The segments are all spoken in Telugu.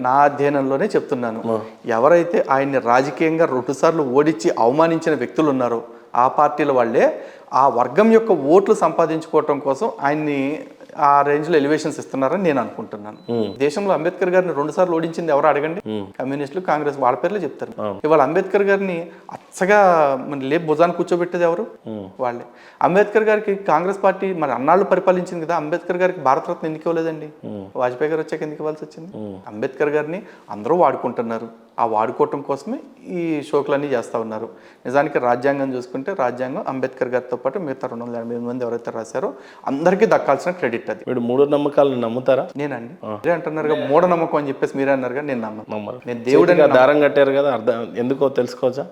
నా అధ్యయనంలోనే చెప్తున్నాను. ఎవరైతే ఆయన్ని రాజకీయంగా 2 సార్లు ఓడించి అవమానించిన వ్యక్తులు ఉన్నారో ఆ పార్టీల వాళ్ళే ఆ వర్గం యొక్క ఓట్లు సంపాదించుకోవటం కోసం ఆయన్ని ఆ రేంజ్ లో ఎలివేషన్స్ ఇస్తున్నారని నేను అనుకుంటున్నాను. దేశంలో అంబేద్కర్ గారిని 2 సార్లు ఓడించింది ఎవరు అడగండి, కమ్యూనిస్టులు, కాంగ్రెస్, వాళ్ళ పేర్లే చెప్తారు. ఇవాళ అంబేద్కర్ గారిని అచ్చగా లేపు భుజాన్ని కూర్చోబెట్టేది ఎవరు? వాళ్ళే. అంబేద్కర్ గారికి కాంగ్రెస్ పార్టీ మరి అన్నాళ్ళు పరిపాలించింది కదా, అంబేద్కర్ గారికి భారతరత్న ఎందుకు ఇవ్వలేదండి? వాజ్పేయి గారు వచ్చాక ఎందుకు ఇవ్వాల్సి వచ్చింది? అంబేద్కర్ గారిని అందరూ వాడుకుంటున్నారు. ఆ వాడుకోవటం కోసమే ఈ షోకులన్నీ చేస్తూ ఉన్నారు. నిజానికి రాజ్యాంగం చూసుకుంటే రాజ్యాంగం అంబేద్కర్ గారితో పాటు మిగతా 288 మంది ఎవరైతే రాశారో అందరికీ దక్కాల్సిన క్రెడిట్ అది. మీరు మూఢనమ్మకాలను నమ్ముతారా? నేనండి మీరే అంటున్నారుగా మూఢనమ్మకం అని చెప్పేసి మీరే అన్నారుగా, నేను నమ్మను. నేను దేవుడిగా దారం కట్టారు కదా, అర్థం ఎందుకో తెలుసుకోవచ్చా?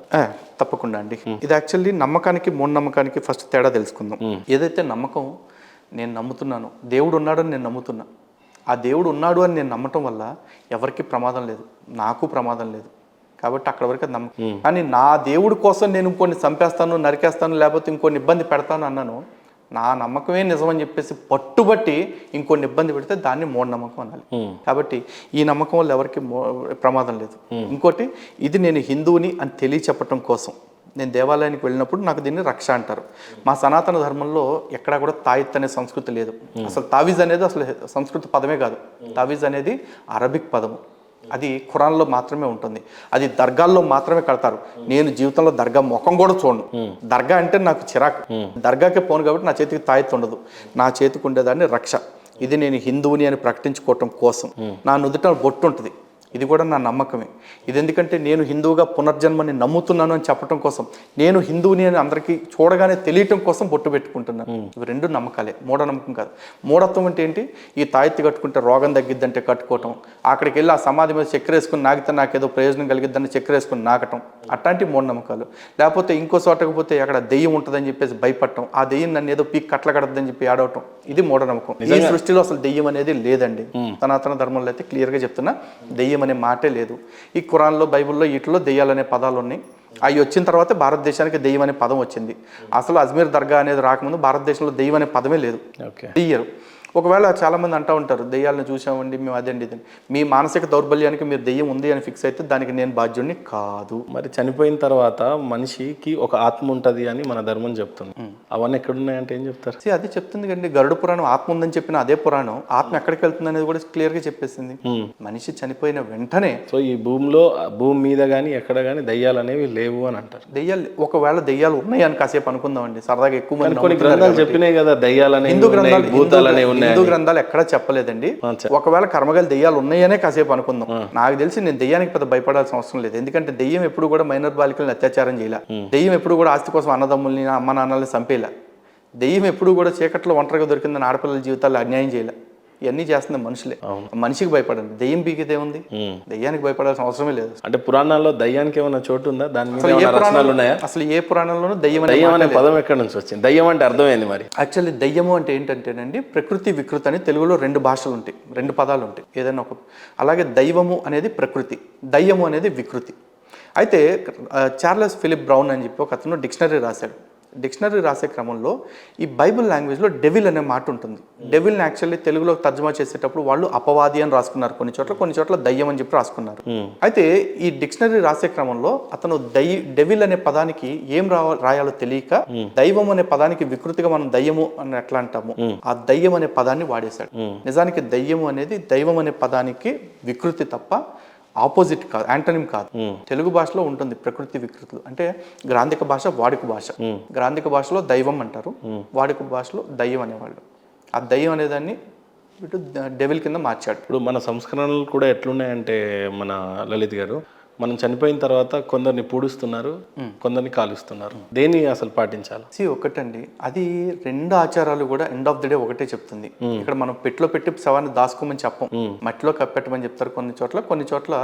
తప్పకుండా అండి. ఇది యాక్చువల్లీ నమ్మకానికి మూఢనమ్మకానికి ఫస్ట్ తేడా తెలుసుకుందాం. ఏదైతే నమ్మకం నేను నమ్ముతున్నాను, దేవుడు ఉన్నాడని నేను నమ్ముతున్నా, ఆ దేవుడు ఉన్నాడు అని నేను నమ్మటం వల్ల ఎవరికి ప్రమాదం లేదు, నాకు ప్రమాదం లేదు. కాబట్టి అక్కడ వరకు అది నమ్మకం. కానీ నా దేవుడి కోసం నేను ఇంకొన్ని చంపేస్తాను, నరికేస్తాను, లేకపోతే ఇంకొన్ని ఇబ్బంది పెడతాను అన్నాను, నా నమ్మకమే నిజమని చెప్పేసి పట్టుబట్టి ఇంకొన్ని ఇబ్బంది పెడితే దాన్ని మూఢనమ్మకం అనాలి. కాబట్టి ఈ నమ్మకం వల్ల ఎవరికి ప్రమాదం లేదు. ఇంకోటి, ఇది నేను హిందువుని అని తెలియచెప్పటం కోసం నేను దేవాలయానికి వెళ్ళినప్పుడు నాకు దీన్ని రక్ష అంటారు. మా సనాతన ధర్మంలో ఎక్కడా కూడా తాయిత్ అనే సంస్కృతి లేదు. అసలు తావీజ్ అనేది అసలు సంస్కృత పదమే కాదు. తావీజ్ అనేది అరబిక్ పదము. అది ఖురాన్లో మాత్రమే ఉంటుంది. అది దర్గాల్లో మాత్రమే కడతారు. నేను జీవితంలో దర్గా ముఖం కూడా చూడను. దర్గా అంటే నాకు చిరాకు. దర్గాకే పోను కాబట్టి నా చేతికి తాయిత్ ఉండదు. నా చేతికి ఉండేదాన్ని రక్ష. ఇది నేను హిందువుని అని ప్రకటించుకోవటం కోసం. నా నుదుట బొట్టు ఉంటుంది. ఇది కూడా నా నమ్మకమే. ఇది ఎందుకంటే నేను హిందువుగా పునర్జన్మని నమ్ముతున్నాను అని చెప్పడం కోసం, నేను హిందువుని అని అందరికీ చూడగానే తెలియటం కోసం బొట్టు పెట్టుకుంటున్నాను. ఇవి 2 నమ్మకాలే, మూఢనమ్మకం కాదు. మూఢత్వం అంటే ఏంటి? ఈ తాయెత్తి కట్టుకుంటే రోగం తగ్గిద్దంటే కట్టుకోవటం, అక్కడికి వెళ్ళి ఆ సమాధి మీద చక్కెర వేసుకుని నాకితే నాకేదో ప్రయోజనం కలిగిద్దని చక్కెర వేసుకుని నాకటం, అట్లాంటి మూఢనమ్మకాలు. లేకపోతే ఇంకో చోటకపోతే అక్కడ దెయ్యం ఉంటుందని చెప్పేసి భయపడటం, ఆ దెయ్యం నన్ను ఏదో పీక్ కట్టలగడద్దని చెప్పి ఆడవటం, ఇది మూఢనమ్మకం. ఈ సృష్టిలో అసలు దెయ్యం అనేది లేదండి. సనాతన ధర్మంలో అయితే క్లియర్గా చెప్తున్నా, దెయ్యం అనే మాటే లేదు. ఈ ఖురాన్లో, బైబిల్లో వీటిలో దెయ్యాలనే పదాలు ఉన్నాయి. అవి వచ్చిన తర్వాత భారతదేశానికి దెయ్యం అనే పదం వచ్చింది. అసలు అజ్మీర్ దర్గా అనేది రాకముందు భారతదేశంలో దెయ్యం అనే పదమే లేదు. దెయ్యరు. ఒకవేళ చాలామంది అంటూ ఉంటారు, దెయ్యాలను చూసామండి మేము, అదండి ఇదండి. మీ మానసిక దౌర్బల్యానికి మీరు దెయ్యం ఉంది అని ఫిక్స్ అయితే దానికి నేను బాధ్యుడిని కాదు. మరి చనిపోయిన తర్వాత మనిషికి ఒక ఆత్మ ఉంటుంది అని మన ధర్మం చెప్తుంది. అవన్నీ ఎక్కడున్నాయంటే ఏం చెప్తారు? అది చెప్తుంది కండి. గరుడ పురాణం ఆత్మ ఉందని చెప్పిన అదే పురాణం ఆత్మ ఎక్కడికి వెళ్తుంది అనేది కూడా క్లియర్గా చెప్పేసింది. మనిషి చనిపోయిన వెంటనే సో ఈ భూమి మీద కానీ ఎక్కడ కానీ దెయ్యాలు అనేవి లేవు అని అంటారు. దెయ్యాలు, ఒకవేళ దెయ్యాలు ఉన్నాయి అని కాసేపు అనుకుందామండి, సరదాగా ఎక్కువ మంది కొన్ని గ్రంథాలు చెప్పినాయి కదా దెయ్యాలు, హిందూ గ్రంథాలు ఎక్కడా చెప్పలేదండి. ఒకవేళ కర్మగాలి దెయ్యాలు ఉన్నాయనే కాసేపు అనుకుందాం. నాకు తెలిసి నేను దెయ్యానికి పెద్ద భయపడాల్సిన అవసరం లేదు. ఎందుకంటే దెయ్యం ఎప్పుడు కూడా మైనర్ బాలికలను అత్యాచారం చేయాల. దెయ్యం ఎప్పుడు కూడా ఆస్తి కోసం అన్నదమ్ముల్ని, అమ్మ నాన్నల్ని చంపేలా. దెయ్యం ఎప్పుడు కూడా చీకట్లో ఒంటరిగా దొరికిందని ఆడపిల్లల జీవితాల్లో అన్యాయం చేయాల. ఇవన్నీ చేస్తుంది మనుషులే. మనిషికి భయపడండి, దెయ్యం పీకితే ఉంది, దెయ్యానికి భయపడాల్సిన అవసరమే లేదు. అంటే పురాణాల్లో దయ్యానికి ఏమైనా చోటు ఉందా? దాని మీద అసలు ఏ పురాణంలోనూ దయ్యం అనే పదం ఎక్కడి నుంచి వచ్చింది? దయ్యం అంటే అర్థమైంది మరి. యాక్చువల్లీ దయ్యము అంటే ఏంటంటేనండి, ప్రకృతి వికృతి అని తెలుగులో 2 భాషలు ఉంటాయి, 2 పదాలు ఉంటాయి ఏదైనా ఒక. అలాగే దైవము అనేది ప్రకృతి, దయ్యము అనేది వికృతి. అయితే చార్లెస్ ఫిలిప్ బ్రౌన్ అని చెప్పి ఒక అతను డిక్షనరీ రాశాడు. డిక్షనరీ రాసే క్రమంలో ఈ బైబిల్ లాంగ్వేజ్లో డెవిల్ అనే మాట ఉంటుంది. డెవిల్ని యాక్చువల్లీ తెలుగులో తర్జుమా చేసేటప్పుడు వాళ్ళు అపవాది అని రాసుకున్నారు కొన్ని చోట్ల దయ్యం అని చెప్పి రాసుకున్నారు. అయితే ఈ డిక్షనరీ రాసే క్రమంలో అతను డెవిల్ అనే పదానికి ఏం రాయాలో తెలియక దైవం అనే పదానికి వికృతిగా మనం దయ్యము అని ఎట్లా అంటాము, ఆ దయ్యం అనే పదాన్ని వాడేశాడు. నిజానికి దయ్యము అనేది దైవం అనే పదానికి వికృతి తప్ప ఆపోజిట్ కాదు, యాంటోనిమ్ కాదు. తెలుగు భాషలో ఉంటుంది ప్రకృతి వికృతులు అంటే. గ్రాంధిక భాష, వాడుక భాష. గ్రాంధిక భాషలో దైవం అంటారు, వాడుక భాషలో దయ్యం అనేవాళ్ళు. ఆ దయ్యం అనేదాన్ని ఇటు డెవిల్ కింద మార్చాడు. ఇప్పుడు మన సంస్కరణలు కూడా ఎట్లున్నాయంటే మన లలిత్ గారు, మనం చనిపోయిన తర్వాత కొందరిని పూడుస్తున్నారు, కొందరిని కాలుస్తున్నారు. దేన్ని అసలు పాటించాలి? ఒకటండి, అది 2 ఆచారాలు కూడా ఎండ్ ఆఫ్ ది డే ఒకటే చెప్తుంది. ఇక్కడ మనం పెట్టులో పెట్టి శవాన్ని దాచుకోమని చెప్పం, మట్టిలో కప్పెట్టమని చెప్తారు. కొన్ని చోట్ల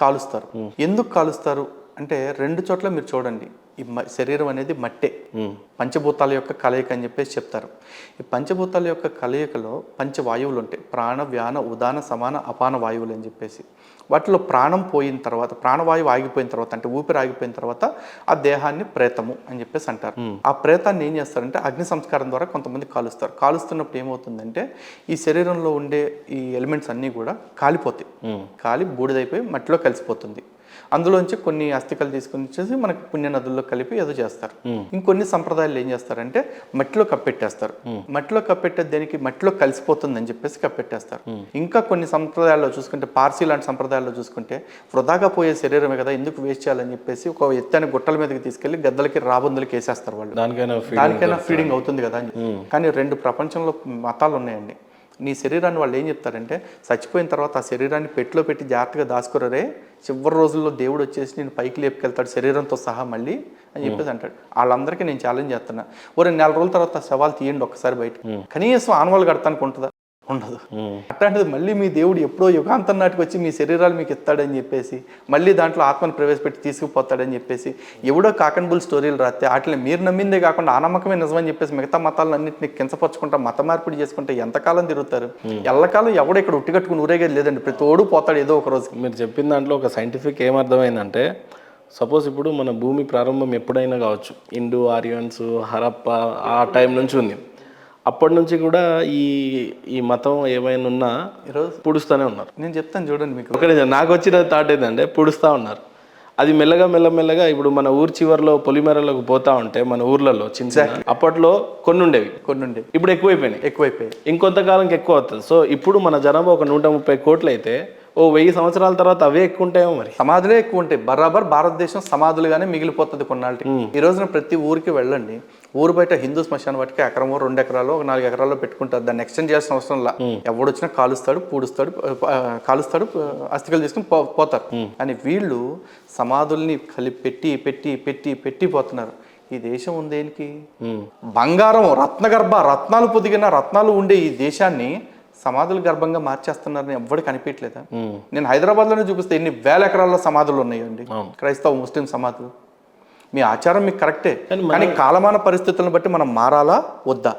కాలుస్తారు. ఎందుకు కాలుస్తారు అంటే రెండు చోట్ల మీరు చూడండి, ఈ శరీరం అనేది మట్టే, పంచభూతాల యొక్క కలయిక అని చెప్పేసి చెప్తారు. ఈ పంచభూతాల యొక్క కలయికలో పంచవాయువులు ఉంటాయి, ప్రాణ వ్యాన ఉదాన సమాన అపాన వాయువులు అని చెప్పేసి. వాటిలో ప్రాణం పోయిన తర్వాత, ప్రాణవాయువు ఆగిపోయిన తర్వాత, అంటే ఊపిరి ఆగిపోయిన తర్వాత ఆ దేహాన్ని ప్రేతము అని చెప్పేసి అంటారు. ఆ ప్రేతాన్ని ఏం చేస్తారంటే అగ్ని సంస్కారం ద్వారా కొంతమంది కాలుస్తారు. కాలుస్తున్నప్పుడు ఏమవుతుందంటే ఈ శరీరంలో ఉండే ఈ ఎలిమెంట్స్ అన్నీ కూడా కాలిపోతాయి, కాలి బూడిదైపోయి మట్టిలో కలిసిపోతుంది. అందులోంచి కొన్ని అస్థికలు తీసుకుని వచ్చేసి మనకి పుణ్య నదుల్లో కలిపి ఏదో చేస్తారు. ఇంకొన్ని సంప్రదాయాలు ఏం చేస్తారంటే మట్టిలో కప్పెట్టేస్తారు. మట్టిలో కప్పెట్టేది దేనికి, మట్టిలో కలిసిపోతుందని చెప్పేసి కప్పెట్టేస్తారు. ఇంకా కొన్ని సంప్రదాయాల్లో చూసుకుంటే, పార్సీ లాంటి సంప్రదాయాల్లో చూసుకుంటే వృధాగా పోయే శరీరమే కదా, ఎందుకు వేస్ట్ చేయాలని చెప్పేసి ఒక ఎత్తైన గుట్టల మీదకి తీసుకెళ్లి గద్దలకి రాబందులకి వేసేస్తారు వాళ్ళు. దానికైనా ఫీడింగ్ అవుతుంది కదా అని. కానీ రెండు ప్రపంచంలో మతాలు ఉన్నాయండి. నీ శరీరాన్ని వాళ్ళు ఏం చెప్తారంటే చచ్చిపోయిన తర్వాత ఆ శరీరాన్ని పెట్టిలో పెట్టి జాగ్రత్తగా దాచుకోరే, చివరి రోజుల్లో దేవుడు వచ్చేసి నేను పైకి లేపుకెళ్తాడు శరీరంతో సహా మళ్ళీ అని చెప్పేసి అంటాడు. వాళ్ళందరికీ నేను ఛాలెంజ్ చేస్తున్నా, ఓ 2 నెలల రోజుల తర్వాత సవాల్ తీయండి ఒక్కసారి బయట, కనీసం ఆనవాళ్ళు కడతానికి ఉంటుందా? ఉండదు. అట్లాంటిది మళ్ళీ మీ దేవుడు ఎప్పుడో యుగాంతం నాటికి వచ్చి మీ శరీరాలు మీకు ఇస్తాడని చెప్పేసి, మళ్ళీ దాంట్లో ఆత్మను ప్రవేశపెట్టి తీసుకుపోతాడని చెప్పేసి ఎవడో కాకన్బుల్ స్టోరీలు రాస్తే వాటిని మీరు నమ్మిందే కాకుండా ఆ నమ్మకమే నిజమని చెప్పేసి మిగతా మతాలన్నింటినీ కించపరచుకుంటా మత మార్పిడి చేసుకుంటే ఎంతకాలం తిరుగుతారు? ఎల్లకాలం ఎవడో ఇక్కడ ఉట్టికట్టుకుని ఊరేగేది లేదండి, ప్రతి ఓడు పోతాడు ఏదో ఒక రోజు. మీరు చెప్పిన దాంట్లో ఒక సైంటిఫిక్ ఏమర్థమైందంటే, సపోజ్ ఇప్పుడు మన భూమి ప్రారంభం ఎప్పుడైనా కావచ్చు, ఇండో ఆరియన్స్, హరప్ప ఆ టైం నుంచి ఉంది. అప్పటి నుంచి కూడా ఈ మతం ఏమైనా ఉన్నా ఈరోజు పుడుస్తూనే ఉన్నారు. నేను చెప్తాను చూడండి మీకు. ఒకటే నాకు వచ్చిన థాట్ ఏంటంటే పుడుస్తూ ఉన్నారు. అది మెల్లగా ఇప్పుడు మన ఊరు చివరిలో పొలిమేరలోకి పోతా ఉంటే మన ఊర్లలో చిన్న అప్పట్లో కొన్ని ఉండేవి, ఇప్పుడు ఎక్కువైపోయాయి. ఇంకొంతకాలంకి ఎక్కువ అవుతుంది. సో ఇప్పుడు మన జనాభా ఒక 130 కోట్లు అయితే ఓ 1000 సంవత్సరాల తర్వాత అవే ఎక్కువ ఉంటాయేమో. మరి సమాధులే ఎక్కువ ఉంటాయి. బరాబర్ భారతదేశం సమాధులుగానే మిగిలిపోతుంది కొన్నాళ్ళకి. ఈ రోజున ప్రతి ఊరికి వెళ్ళండి, ఊరు బయట హిందూ శ్మశాన వాటికి ఎకరమో 2 ఎకరాలు 4 ఎకరాల్లో పెట్టుకుంటారు. దాన్ని ఎక్స్టెండ్ చేయాల్సిన అవసరం లా. ఎవడొచ్చినా కాలుస్తాడు, కాలుస్తాడు, అస్థికలు తీసుకుని పోతారు. అని వీళ్ళు సమాధుల్ని పెట్టి పెట్టి పెట్టి పెట్టిపోతున్నారు. ఈ దేశం ఉందేనికి? బంగారం రత్నాలు పొదిగిన రత్నాలు ఉండే ఈ దేశాన్ని సమాధులు గర్భంగా మార్చేస్తున్నారని ఎవ్వడికి కనిపించలేదా? నేను హైదరాబాద్లోనే చూపిస్తే ఎన్ని వేల ఎకరాల్లో సమాధులు ఉన్నాయండి, క్రైస్తవ ముస్లిం సమాధులు. మీ ఆచారం మీకు కరెక్టే, కానీ కాలమాన పరిస్థితులను బట్టి మనం మారాలా వద్దా?